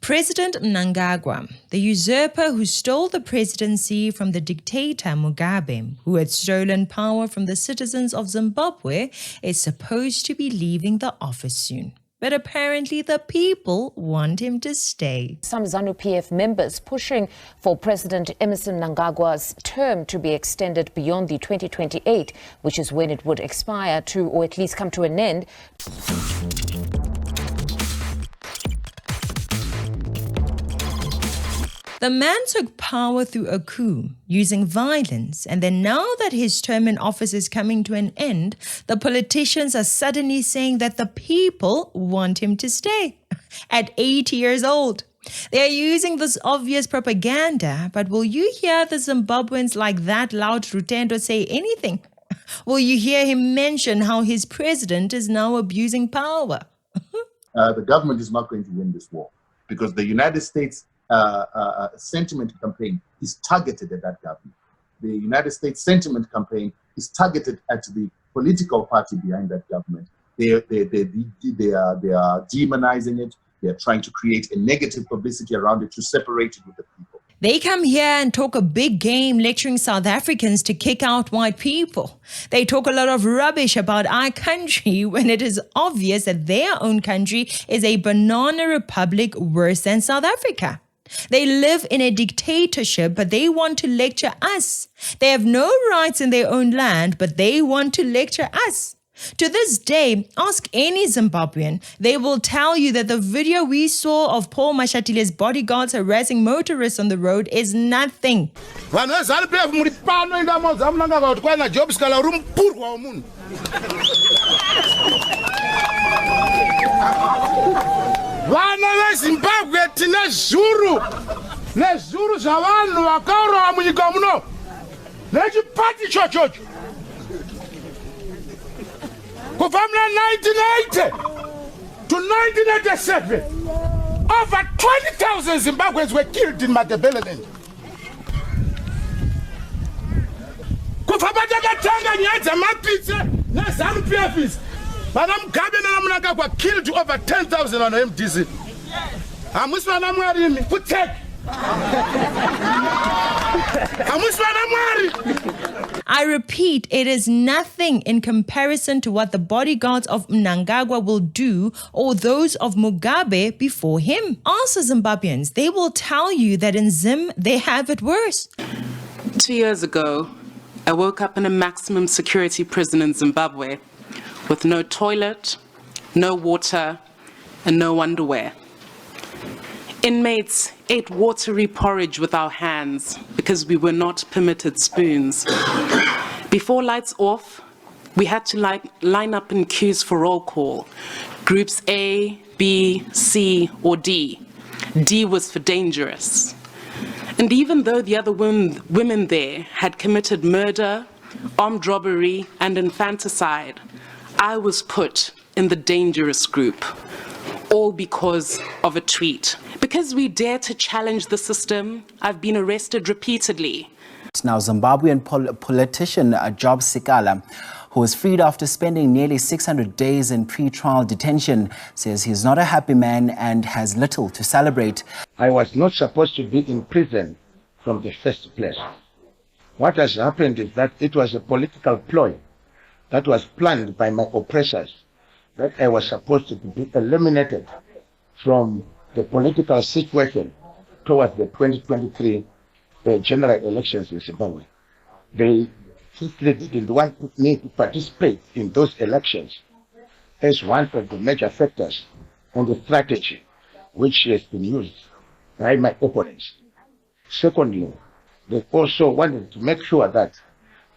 President Mnangagwa, the usurper who stole the presidency from the dictator Mugabe, who had stolen power from the citizens of Zimbabwe, is supposed to be leaving the office soon. But apparently the people want him to stay. Some Zanu PF members pushing for President Emmerson Mnangagwa's term to be extended beyond the 2028, which is when it would expire to, or at least come to an end. The man took power through a coup, using violence, and then now that his term in office is coming to an end, the politicians are suddenly saying that the people want him to stay at 80 years old. They are using this obvious propaganda, but will you hear the Zimbabweans like that loud Rutendo say anything? Will you hear him mention how his president is now abusing power? The government is not going to win this war because the United States sentiment campaign is targeted at that government. The United States sentiment campaign is targeted at the political party behind that government. They are demonizing it. They are trying to create a negative publicity around it to separate it with the people. They come here and talk a big game lecturing South Africans to kick out white people. They talk a lot of rubbish about our country when it is obvious that their own country is a banana republic worse than South Africa. They live in a dictatorship, but they want to lecture us. They have no rights in their own land, but they want to lecture us. To this day, ask any Zimbabwean, they will tell you that the video we saw of Paul Mashatile's bodyguards harassing motorists on the road is nothing. Vana veZimbabwe tine zuru nezuru zvavanhu vakaurawa munyika muno nechipati chochocho kubva muna 1980 to 1987 over 20,000 Zimbabweans were killed in Matabeleland. Kubva patakatanga nyaya dzamapitse neZanu PFs Vana Mugabe naMnangagwa killed over 10,000 on MDC. Hamusi vana Mwari kutek. Hamusi vana Mwari. I repeat, it is nothing in comparison to what the bodyguards of Mnangagwa will do or those of Mugabe before him. Ask Zimbabweans, they will tell you that in Zim, they have it worse. 2 years ago, I woke up in a maximum security prison in Zimbabwe with no toilet, no water, and no underwear. Inmates ate watery porridge with our hands because we were not permitted spoons. Before lights off, we had to line up in queues for roll call. Groups A, B, C, or D. D was for dangerous. And even though the other women there had committed murder, armed robbery, and infanticide, I was put in the dangerous group, all because of a tweet. Because we dare to challenge the system, I've been arrested repeatedly. Now, Zimbabwean politician Job Sikala, who was freed after spending nearly 600 days in pre-trial detention, says he's not a happy man and has little to celebrate. I was not supposed to be in prison from the first place. What has happened is that it was a political ploy that was planned by my oppressors, that I was supposed to be eliminated from the political situation towards the 2023 general elections in Zimbabwe. They simply didn't want me to participate in those elections as one of the major factors on the strategy which has been used by my opponents. Secondly, they also wanted to make sure that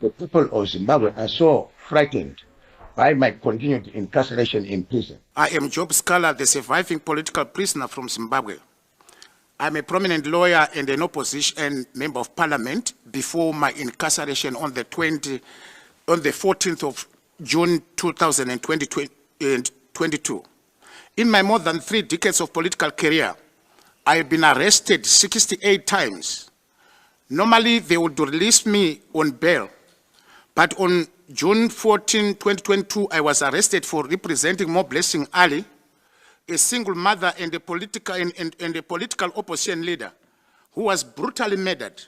the people of Zimbabwe are so frightened by my continued incarceration in prison. I am Job Sikala, the surviving political prisoner from Zimbabwe. I'm a prominent lawyer and an opposition member of parliament before my incarceration on the 14th of June 2022. In my more than 3 decades of political career, I have been arrested 68 times. Normally, they would release me on bail. But on June 14, 2022, I was arrested for representing Mo Blessing Ali, a single mother and a political opposition leader who was brutally murdered.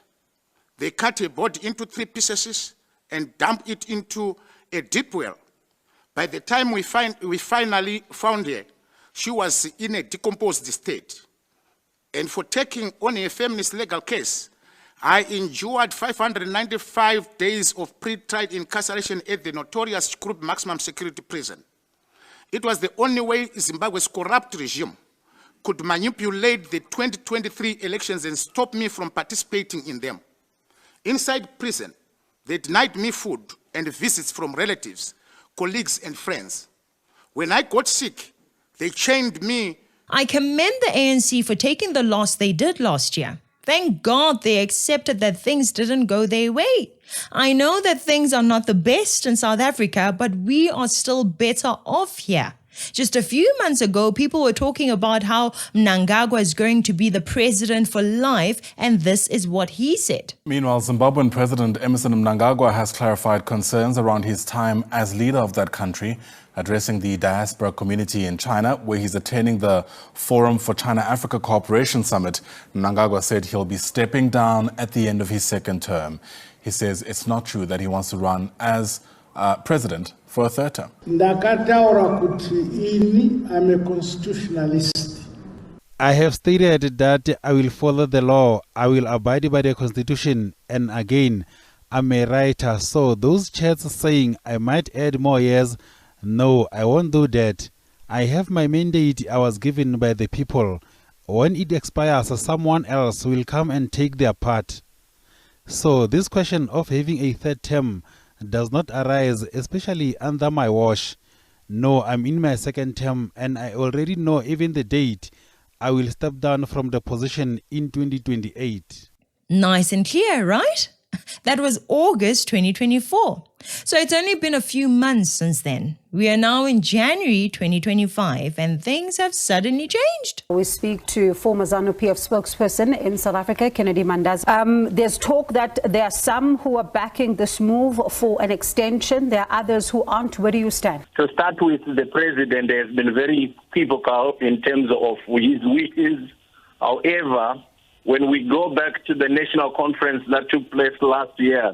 They cut her body into 3 pieces and dumped it into a deep well. By the time we finally found her, she was in a decomposed state. And for taking on a feminist legal case, I endured 595 days of pre-trial incarceration at the notorious Group Maximum Security Prison. It was the only way Zimbabwe's corrupt regime could manipulate the 2023 elections and stop me from participating in them. Inside prison, they denied me food and visits from relatives, colleagues, and friends. When I got sick, they chained me. I commend the ANC for taking the loss they did last year. Thank God they accepted that things didn't go their way. I know that things are not the best in South Africa, but we are still better off here. Just a few months ago, people were talking about how Mnangagwa is going to be the president for life, and this is what he said. Meanwhile, Zimbabwean President Emmerson Mnangagwa has clarified concerns around his time as leader of that country, addressing the diaspora community in China, where he's attending the Forum for China-Africa Cooperation Summit. Mnangagwa said he'll be stepping down at the end of his 2nd term. He says it's not true that he wants to run as president for a 3rd term. I'm a constitutionalist. I have stated that I will follow the law, I will abide by the constitution, and again, I'm a writer, so those chats saying I might add more years, no, I won't do that. I have my mandate I was given by the people. When it expires, someone else will come and take their part. So this question of having a 3rd term does not arise, especially under my watch. No, I'm in my 2nd term and I already know even the date. I will step down from the position in 2028. Nice and clear, right? That was August 2024. So it's only been a few months since then. We are now in January 2025 and things have suddenly changed. We speak to former Zanu PF spokesperson in South Africa, Kennedy Mandaz. There's talk that there are some who are backing this move for an extension. There are others who aren't. Where do you stand? To start with, the president has been very equivocal in terms of his wishes. However, when we go back to the national conference that took place last year,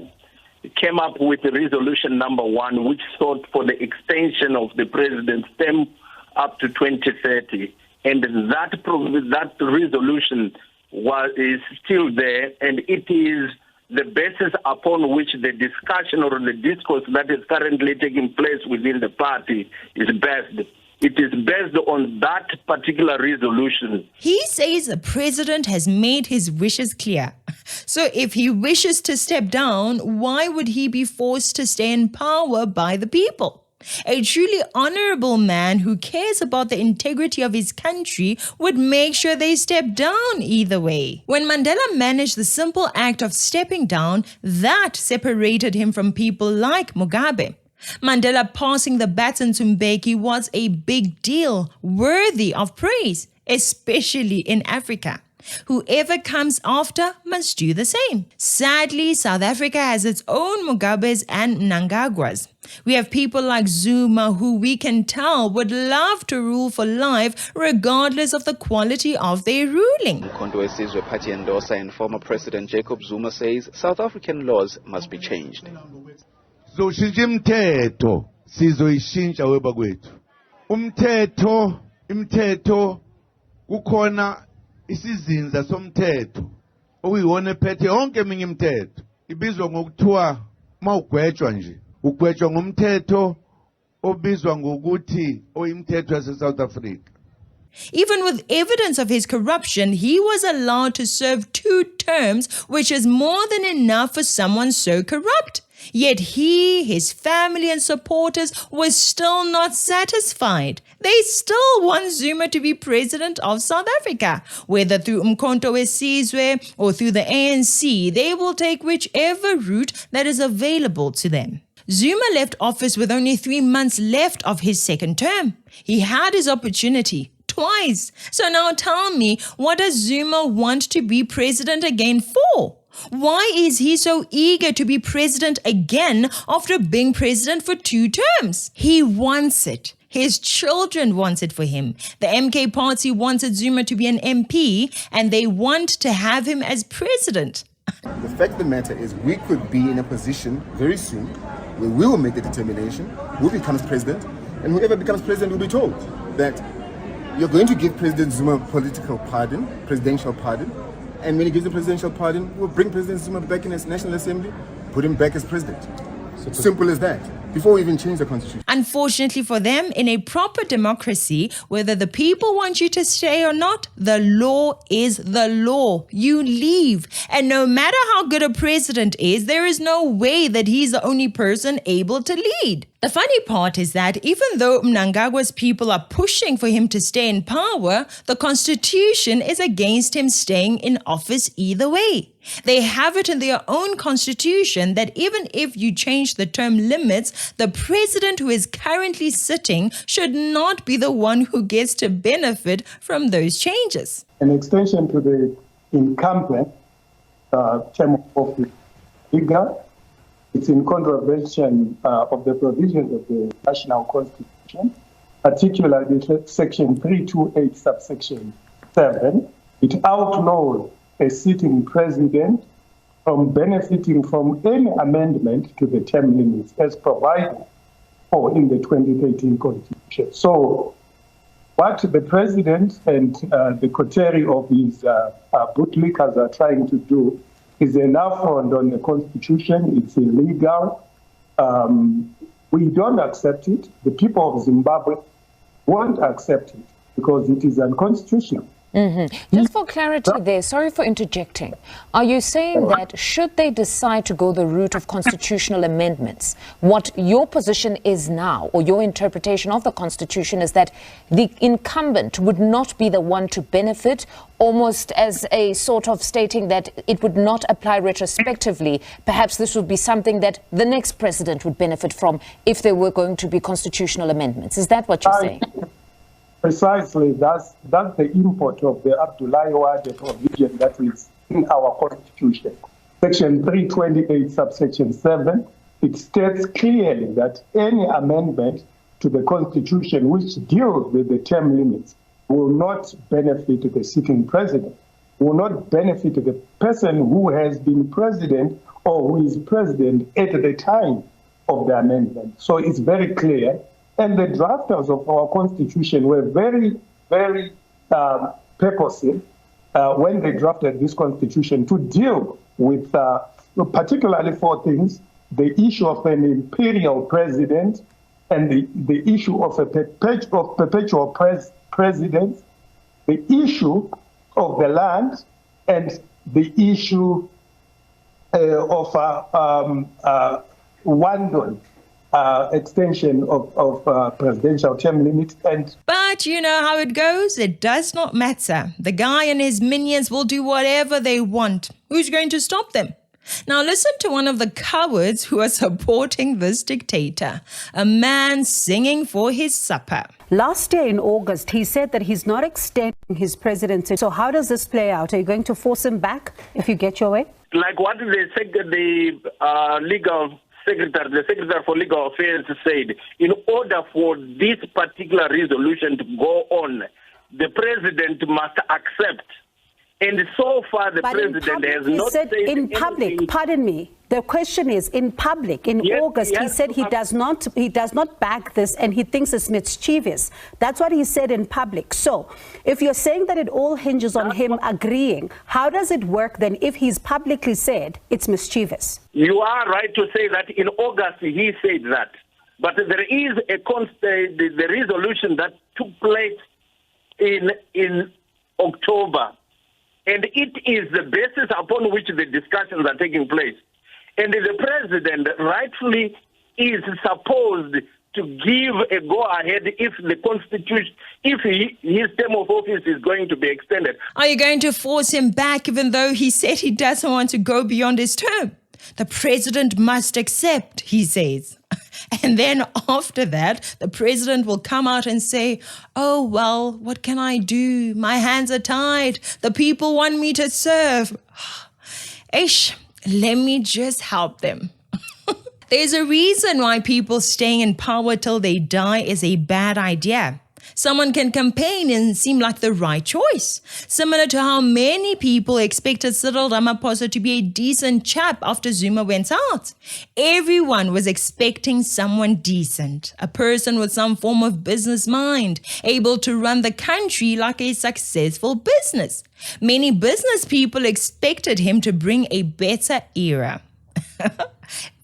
it came up with resolution number 1, which sought for the extension of the president's term up to 2030. And that resolution is still there, and it is the basis upon which the discussion or the discourse that is currently taking place within the party is based. It is based on that particular resolution. He says the president has made his wishes clear. So if he wishes to step down, why would he be forced to stay in power by the people? A truly honorable man who cares about the integrity of his country would make sure they step down either way. When Mandela managed the simple act of stepping down, that separated him from people like Mugabe. Mandela passing the baton to Mbeki was a big deal, worthy of praise, especially in Africa. Whoever comes after must do the same. Sadly, South Africa has its own Mugabes and Mnangagwas. We have people like Zuma who we can tell would love to rule for life regardless of the quality of their ruling. Umkhonto party endorser and former President Jacob Zuma says South African laws must be changed. Zoshintsha imithetho sizoyishintsha weba kwethu imithetho kukhona isizinza somthetho okuyiwona ephethe yonke eminye imithetho ibizwa ngokuthiwa mawugwetshwa nje ugwetshwa ngomthetho obizwa ngokuthi oyimthetho yase South Africa. Even with evidence of his corruption, he was allowed to serve 2 terms, which is more than enough for someone so corrupt. Yet he, his family and supporters were still not satisfied. They still want Zuma to be president of South Africa. Whether through Umkhonto or through the ANC, they will take whichever route that is available to them. Zuma left office with only 3 months left of his 2nd term. He had his opportunity twice. So now tell me, what does Zuma want to be president again for? Why is he so eager to be president again after being president for 2 terms? He wants it. His children want it for him. The MK party wanted Zuma to be an MP, and they want to have him as president. The fact of the matter is we could be in a position very soon where we will make the determination who becomes president, and whoever becomes president will be told that you're going to give President Zuma a presidential pardon, and when he gives the presidential pardon, we'll bring President Zuma back in his National Assembly, put him back as president. Simple as that, before we even change the constitution. Unfortunately for them, in a proper democracy, whether the people want you to stay or not, the law is the law. You leave. And no matter how good a president is, there is no way that he's the only person able to lead. The funny part is that even though Mnangagwa's people are pushing for him to stay in power, the constitution is against him staying in office either way. They have it in their own constitution that even if you change the term limits, the president who is currently sitting should not be the one who gets to benefit from those changes. An extension to the incumbent term of office legal. It's in contravention of the provisions of the National Constitution, particularly Section 328, subsection 7. It outlaws a sitting president from benefiting from any amendment to the term limits as provided for in the 2013 Constitution. So what the president and the coterie of his bootlickers are trying to do is an affront on the Constitution. It's illegal. We don't accept it. The people of Zimbabwe won't accept it because it is unconstitutional. Just for clarity there, sorry for interjecting. Are you saying that should they decide to go the route of constitutional amendments, what your position is now, or your interpretation of the Constitution, is that the incumbent would not be the one to benefit, almost as a sort of stating that it would not apply retrospectively? Perhaps this would be something that the next president would benefit from if there were going to be constitutional amendments. Is that what you're saying? Precisely, that's the import of the Abdullahi Wade provision that is in our Constitution. Section 328, subsection 7, it states clearly that any amendment to the Constitution which deals with the term limits will not benefit the sitting president, will not benefit the person who has been president or who is president at the time of the amendment. So it's very clear. And the drafters of our Constitution were very, very purposive when they drafted this Constitution to deal with particularly four things: the issue of an imperial president, and the issue of a perpetual president, the issue of the land, and the issue of Wandon. Extension of presidential term limit. But you know how it goes. It does not matter. The guy and his minions will do whatever they want. Who's going to stop them? Now listen to one of the cowards who are supporting this dictator, a man singing for his supper. Last year in August, he said that he's not extending his presidency. So how does this play out? Are you going to force him back if you get your way? Like what the Secretary for Legal Affairs said, in order for this particular resolution to go on, the president must accept. And so far, the president has not said in public. Anything. Pardon me. The question is in public. In August, he said he does not back this, and he thinks it's mischievous. That's what he said in public. So, if you're saying that it all hinges on him agreeing, how does it work then if he's publicly said it's mischievous? You are right to say that in August he said that, but there is the resolution that took place in October. And it is the basis upon which the discussions are taking place. And the president rightfully is supposed to give a go-ahead if the Constitution, if his term of office is going to be extended. Are you going to force him back even though he said he doesn't want to go beyond his term? The president must accept, he says. And then after that, the president will come out and say, oh, well, what can I do? My hands are tied. The people want me to serve. Ish, let me just help them. There's a reason why people staying in power till they die is a bad idea. Someone can campaign and seem like the right choice. Similar to how many people expected Cyril Ramaphosa to be a decent chap after Zuma went out. Everyone was expecting someone decent, a person with some form of business mind, able to run the country like a successful business. Many business people expected him to bring a better era.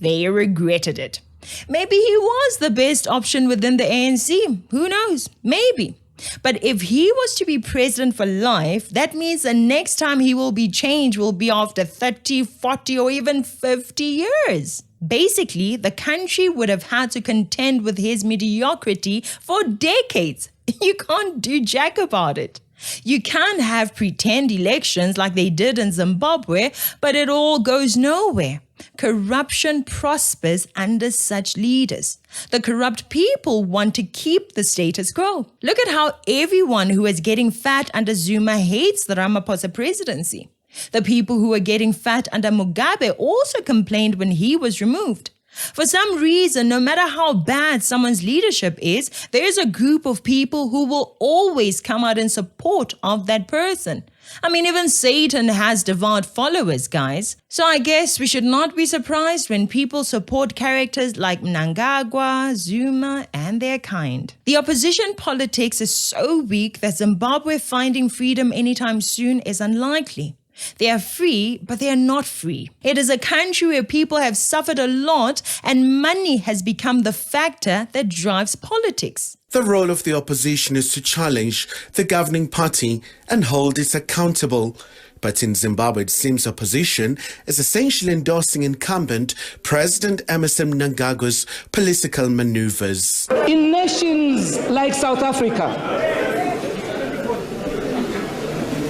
They regretted it. Maybe he was the best option within the ANC. Who knows? Maybe. But if he was to be president for life, that means the next time he will be changed will be after 30, 40, or even 50 years. Basically, the country would have had to contend with his mediocrity for decades. You can't do jack about it. You can have pretend elections like they did in Zimbabwe, but it all goes nowhere. Corruption prospers under such leaders. The corrupt people want to keep the status quo. Look at how everyone who is getting fat under Zuma hates the Ramaphosa presidency. The people who were getting fat under Mugabe also complained when he was removed. For some reason, no matter how bad someone's leadership is, there is a group of people who will always come out in support of that person. I mean, even Satan has devout followers, guys. So I guess we should not be surprised when people support characters like Mnangagwa, Zuma, and their kind. The opposition politics is so weak that Zimbabwe finding freedom anytime soon is unlikely. They are free, but they are not free. It is a country where people have suffered a lot and money has become the factor that drives politics. The role of the opposition is to challenge the governing party and hold it accountable. But in Zimbabwe, it seems opposition is essentially endorsing incumbent President Emmerson Mnangagwa's political maneuvers. In nations like South Africa,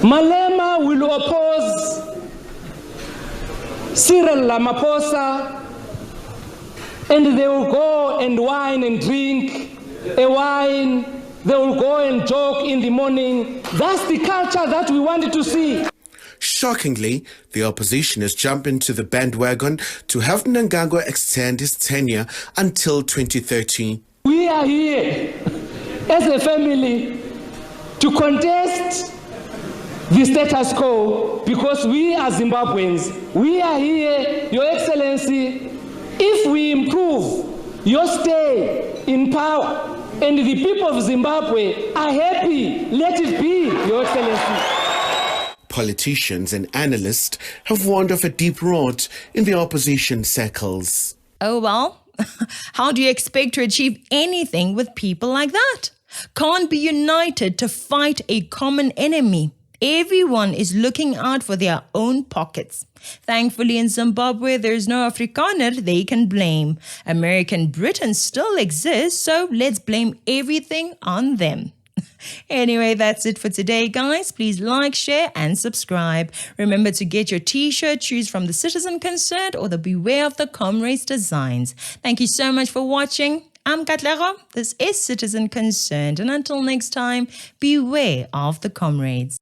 Malema will oppose Cyril Ramaphosa, and they will go and wine and drink a wine. They will go and joke in the morning. That's the culture that we wanted to see. Shockingly, the opposition has jumped into the bandwagon to have Mnangagwa extend his tenure until 2030. We are here as a family to contest the status quo because we are Zimbabweans. We are here, Your Excellency. If we improve your stay in power and the people of Zimbabwe are happy, let it be, Your Excellency. Politicians and analysts have warned of a deep rot in the opposition circles. Oh well, how do you expect to achieve anything with people like that? Can't be united to fight a common enemy. Everyone is looking out for their own pockets. Thankfully, in Zimbabwe, there is no Afrikaner they can blame. American Britain still exists, so let's blame everything on them. Anyway, that's it for today, guys. Please like, share, and subscribe. Remember to get your t-shirt, choose from the Citizen Concerned or the Beware of the Comrades designs. Thank you so much for watching. I'm Katlego. This is Citizen Concerned. And until next time, beware of the Comrades.